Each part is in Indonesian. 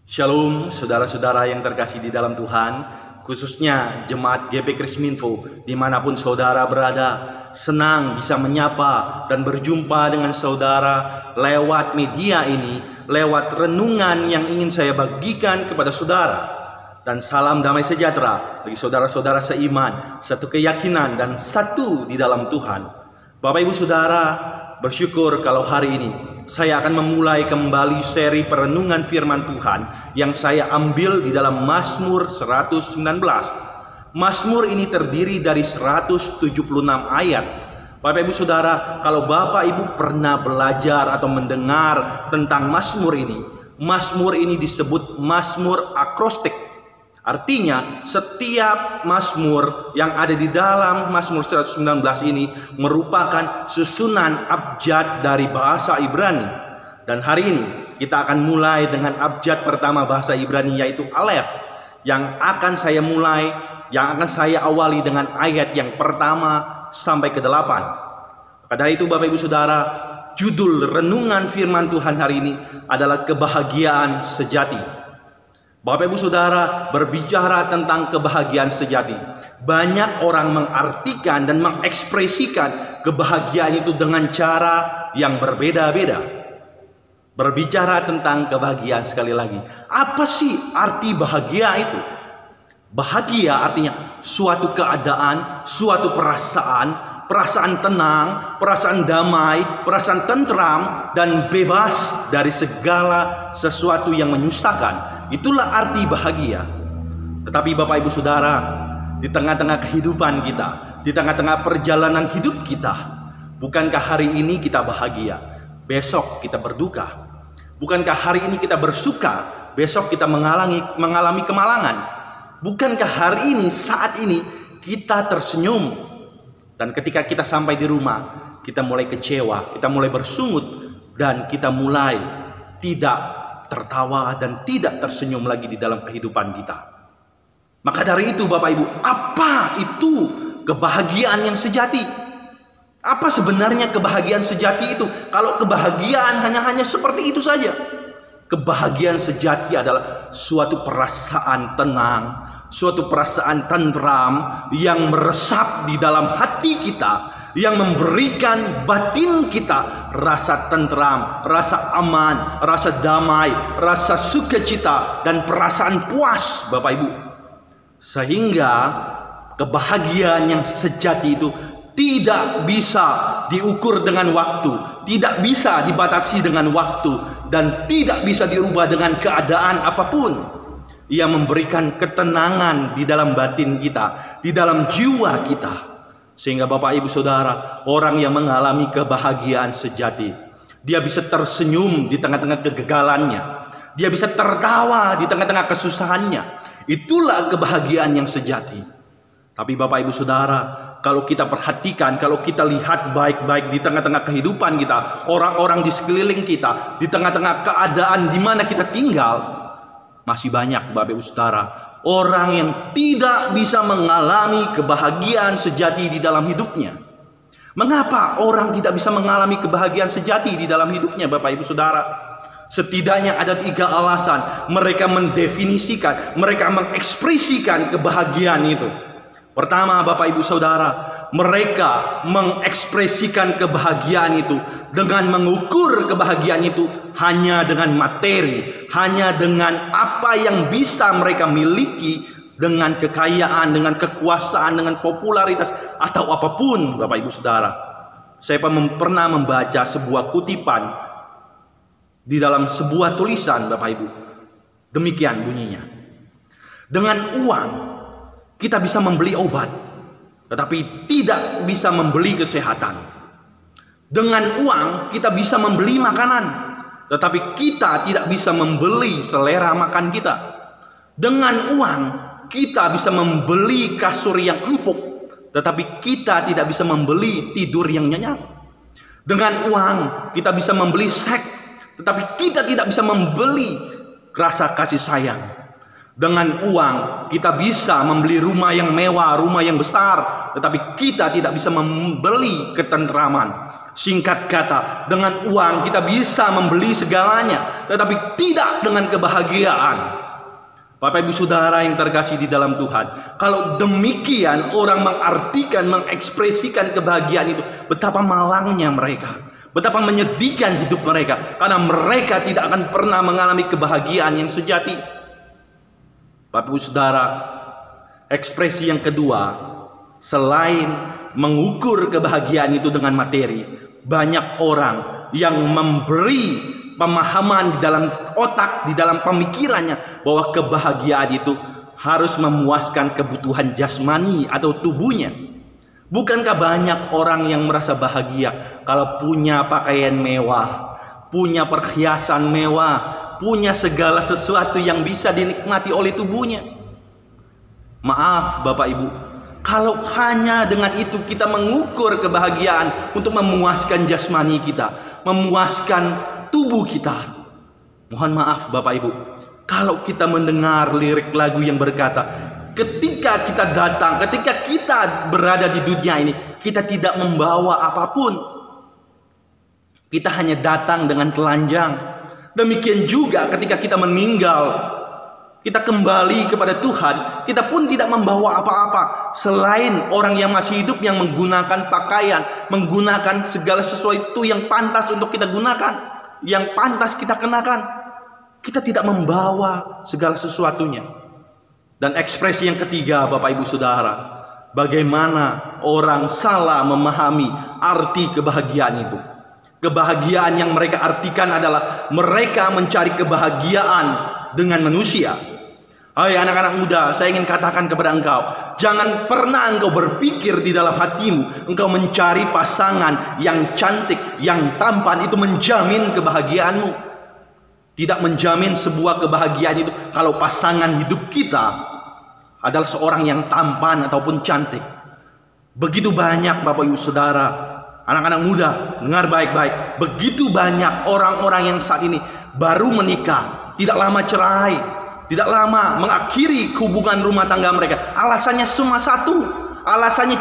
Shalom saudara-saudara yang terkasih di dalam Tuhan, khususnya Jemaat GP Krisminfo dimanapun saudara berada. Senang bisa menyapa dan berjumpa dengan saudara lewat media ini, lewat renungan yang ingin saya bagikan kepada saudara. Dan salam damai sejahtera bagi saudara-saudara seiman, satu keyakinan dan satu di dalam Tuhan. Bapak Ibu Saudara, bersyukur kalau hari ini saya akan memulai kembali seri perenungan firman Tuhan yang saya ambil di dalam Mazmur 119. Mazmur ini terdiri dari 176 ayat. Bapak Ibu Saudara, kalau Bapak Ibu pernah belajar atau mendengar tentang Mazmur ini disebut Mazmur akrostik. Artinya setiap Mazmur yang ada di dalam Mazmur 119 ini merupakan susunan abjad dari bahasa Ibrani. Dan hari ini kita akan mulai dengan abjad pertama bahasa Ibrani, yaitu Alef, yang akan saya awali dengan ayat yang pertama sampai ke-8. Pada itu Bapak Ibu Saudara, judul renungan firman Tuhan hari ini adalah kebahagiaan sejati. Bapak Ibu Saudara, berbicara tentang kebahagiaan sejati, banyak orang mengartikan dan mengekspresikan kebahagiaan itu dengan cara yang berbeda-beda. Berbicara tentang kebahagiaan, sekali lagi, apa sih arti bahagia itu? Bahagia artinya suatu keadaan, suatu perasaan tenang, perasaan damai, perasaan tentram, dan bebas dari segala sesuatu yang menyusahkan. Itulah arti bahagia. Tetapi Bapak Ibu Saudara, di tengah-tengah kehidupan kita, di tengah-tengah perjalanan hidup kita, bukankah hari ini kita bahagia, besok kita berduka? Bukankah hari ini kita bersuka, besok kita mengalami kemalangan? Bukankah hari ini, saat ini kita tersenyum, dan ketika kita sampai di rumah, kita mulai kecewa, kita mulai bersungut, dan kita mulai tidak tertawa dan tidak tersenyum lagi di dalam kehidupan kita? Maka dari itu Bapak Ibu, apa itu kebahagiaan yang sejati? Apa sebenarnya kebahagiaan sejati itu? Kalau kebahagiaan hanya seperti itu saja. Kebahagiaan sejati adalah suatu perasaan tenang, suatu perasaan tentram yang meresap di dalam hati kita, yang memberikan batin kita rasa tentram, rasa aman, rasa damai, rasa sukacita, dan perasaan puas, Bapak Ibu. Sehingga kebahagiaan yang sejati itu tidak bisa diukur dengan waktu, tidak bisa dibatasi dengan waktu, dan tidak bisa dirubah dengan keadaan apapun. Ia memberikan ketenangan di dalam batin kita, di dalam jiwa kita. Sehingga Bapak Ibu Saudara, orang yang mengalami kebahagiaan sejati, dia bisa tersenyum di tengah-tengah kegagalannya, dia bisa tertawa di tengah-tengah kesusahannya. Itulah kebahagiaan yang sejati. Tapi Bapak Ibu Saudara, kalau kita perhatikan, kalau kita lihat baik-baik di tengah-tengah kehidupan kita, orang-orang di sekeliling kita, di tengah-tengah keadaan di mana kita tinggal, masih banyak Bapak Ibu Saudara, orang yang tidak bisa mengalami kebahagiaan sejati di dalam hidupnya. Mengapa orang tidak bisa mengalami kebahagiaan sejati di dalam hidupnya, Bapak Ibu Saudara? Setidaknya ada 3 alasan mereka mendefinisikan, mereka mengekspresikan kebahagiaan itu. Pertama, Bapak Ibu Saudara, mereka mengekspresikan kebahagiaan itu dengan mengukur kebahagiaan itu hanya dengan materi, hanya dengan apa yang bisa mereka miliki, dengan kekayaan, dengan kekuasaan, dengan popularitas, atau apapun, Bapak Ibu Saudara. Saya pernah membaca sebuah kutipan di dalam sebuah tulisan, Bapak Ibu. Demikian bunyinya: dengan uang kita bisa membeli obat, tetapi tidak bisa membeli kesehatan. Dengan uang kita bisa membeli makanan, tetapi kita tidak bisa membeli selera makan kita. Dengan uang kita bisa membeli kasur yang empuk, tetapi kita tidak bisa membeli tidur yang nyenyak. Dengan uang kita bisa membeli seks, tetapi kita tidak bisa membeli rasa kasih sayang. Dengan uang kita bisa membeli rumah yang mewah, rumah yang besar, tetapi kita tidak bisa membeli ketentraman. Singkat kata, dengan uang kita bisa membeli segalanya, tetapi tidak dengan kebahagiaan. Bapak Ibu Saudara yang terkasih di dalam Tuhan, kalau demikian orang mengartikan, mengekspresikan kebahagiaan itu, betapa malangnya mereka, betapa menyedihkan hidup mereka, karena mereka tidak akan pernah mengalami kebahagiaan yang sejati. Bapak Ibu Saudara, ekspresi yang kedua, selain mengukur kebahagiaan itu dengan materi, banyak orang yang memberi pemahaman di dalam otak, di dalam pemikirannya, bahwa kebahagiaan itu harus memuaskan kebutuhan jasmani atau tubuhnya. Bukankah banyak orang yang merasa bahagia kalau punya pakaian mewah, punya perhiasan mewah, punya segala sesuatu yang bisa dinikmati oleh tubuhnya? Maaf Bapak Ibu, kalau hanya dengan itu kita mengukur kebahagiaan untuk memuaskan jasmani kita, memuaskan tubuh kita, mohon maaf Bapak Ibu, kalau kita mendengar lirik lagu yang berkata, ketika kita datang, ketika kita berada di dunia ini, kita tidak membawa apapun, kita hanya datang dengan telanjang. Demikian juga ketika kita meninggal, kita kembali kepada Tuhan, kita pun tidak membawa apa-apa selain orang yang masih hidup yang menggunakan pakaian, menggunakan segala sesuatu yang pantas untuk kita gunakan, yang pantas kita kenakan. Kita tidak membawa segala sesuatunya. Dan ekspresi yang ketiga Bapak Ibu Saudara, bagaimana orang salah memahami arti kebahagiaan itu. Kebahagiaan yang mereka artikan adalah mereka mencari kebahagiaan dengan manusia. Hai anak-anak muda, saya ingin katakan kepada engkau, jangan pernah engkau berpikir di dalam hatimu engkau mencari pasangan yang cantik, yang tampan itu menjamin kebahagiaanmu. Tidak menjamin sebuah kebahagiaan itu kalau pasangan hidup kita adalah seorang yang tampan ataupun cantik. Begitu banyak Bapak Ibu Saudara, anak-anak muda, dengar baik-baik, begitu banyak orang-orang yang saat ini baru menikah, tidak lama cerai, tidak lama mengakhiri hubungan rumah tangga mereka. Alasannya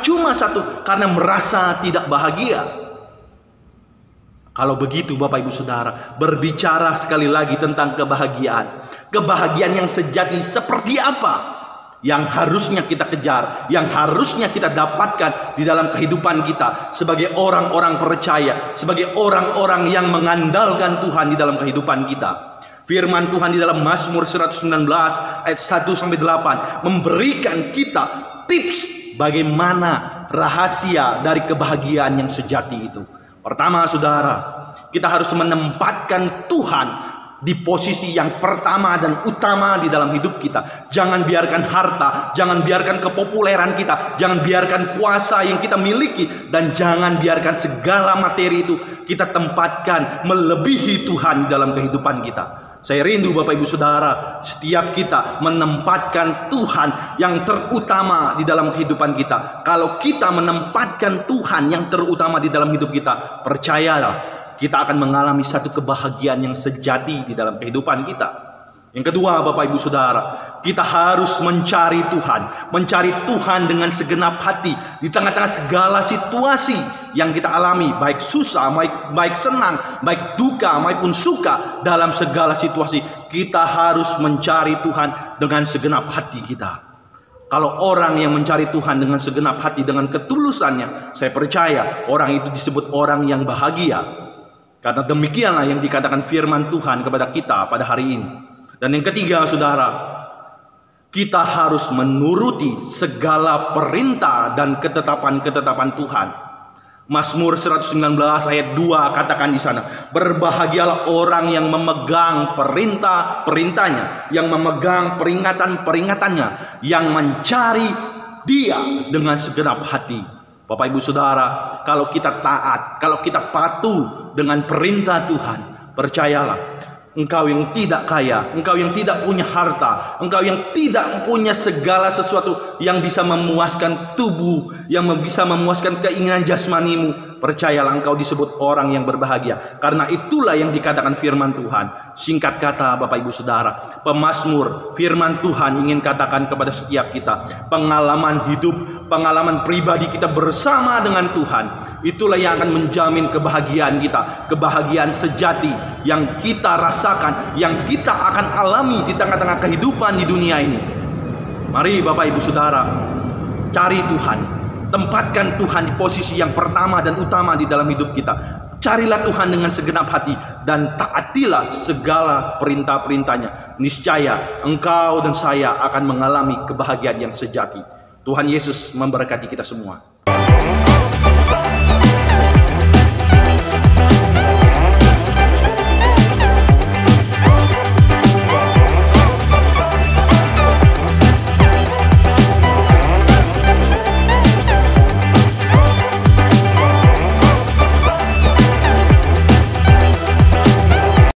cuma satu, karena merasa tidak bahagia. Kalau begitu Bapak Ibu Saudara, berbicara sekali lagi tentang kebahagiaan. Kebahagiaan yang sejati seperti apa? Yang harusnya kita kejar, yang harusnya kita dapatkan di dalam kehidupan kita sebagai orang-orang percaya, sebagai orang-orang yang mengandalkan Tuhan di dalam kehidupan kita. Firman Tuhan di dalam Mazmur 119 ayat 1-8 memberikan kita tips bagaimana rahasia dari kebahagiaan yang sejati itu. Pertama Saudara, kita harus menempatkan Tuhan di posisi yang pertama dan utama di dalam hidup kita. Jangan biarkan harta, jangan biarkan kepopuleran kita, jangan biarkan kuasa yang kita miliki, dan jangan biarkan segala materi itu kita tempatkan melebihi Tuhan dalam kehidupan kita. Saya rindu Bapak Ibu Saudara, setiap kita menempatkan Tuhan yang terutama di dalam kehidupan kita. Kalau kita menempatkan Tuhan yang terutama di dalam hidup kita, percayalah, kita akan mengalami satu kebahagiaan yang sejati di dalam kehidupan kita. Yang kedua Bapak Ibu Saudara, kita harus mencari Tuhan dengan segenap hati di tengah-tengah segala situasi yang kita alami, baik susah, baik senang, baik duka maupun suka. Dalam segala situasi kita harus mencari Tuhan dengan segenap hati kita. Kalau orang yang mencari Tuhan dengan segenap hati, dengan ketulusannya, saya percaya orang itu disebut orang yang bahagia. Karena demikianlah yang dikatakan firman Tuhan kepada kita pada hari ini. Dan yang ketiga Saudara, kita harus menuruti segala perintah dan ketetapan-ketetapan Tuhan. Mazmur 119 ayat 2 katakan di sana, berbahagialah orang yang memegang perintah-perintahnya, yang memegang peringatan-peringatannya, yang mencari Dia dengan segenap hati. Bapak Ibu Saudara, kalau kita taat, kalau kita patuh dengan perintah Tuhan, percayalah, engkau yang tidak kaya, engkau yang tidak punya harta, engkau yang tidak punya segala sesuatu yang bisa memuaskan tubuh, yang bisa memuaskan keinginan jasmanimu, percayalah engkau disebut orang yang berbahagia. Karena itulah yang dikatakan firman Tuhan. Singkat kata Bapak Ibu Saudara, pemazmur firman Tuhan ingin katakan kepada setiap kita, pengalaman hidup, pengalaman pribadi kita bersama dengan Tuhan, itulah yang akan menjamin kebahagiaan kita, kebahagiaan sejati yang kita rasakan, yang kita akan alami di tengah-tengah kehidupan di dunia ini. Mari Bapak Ibu Saudara, cari Tuhan, tempatkan Tuhan di posisi yang pertama dan utama di dalam hidup kita. Carilah Tuhan dengan segenap hati dan taatilah segala perintah-perintahnya. Niscaya engkau dan saya akan mengalami kebahagiaan yang sejati. Tuhan Yesus memberkati kita semua.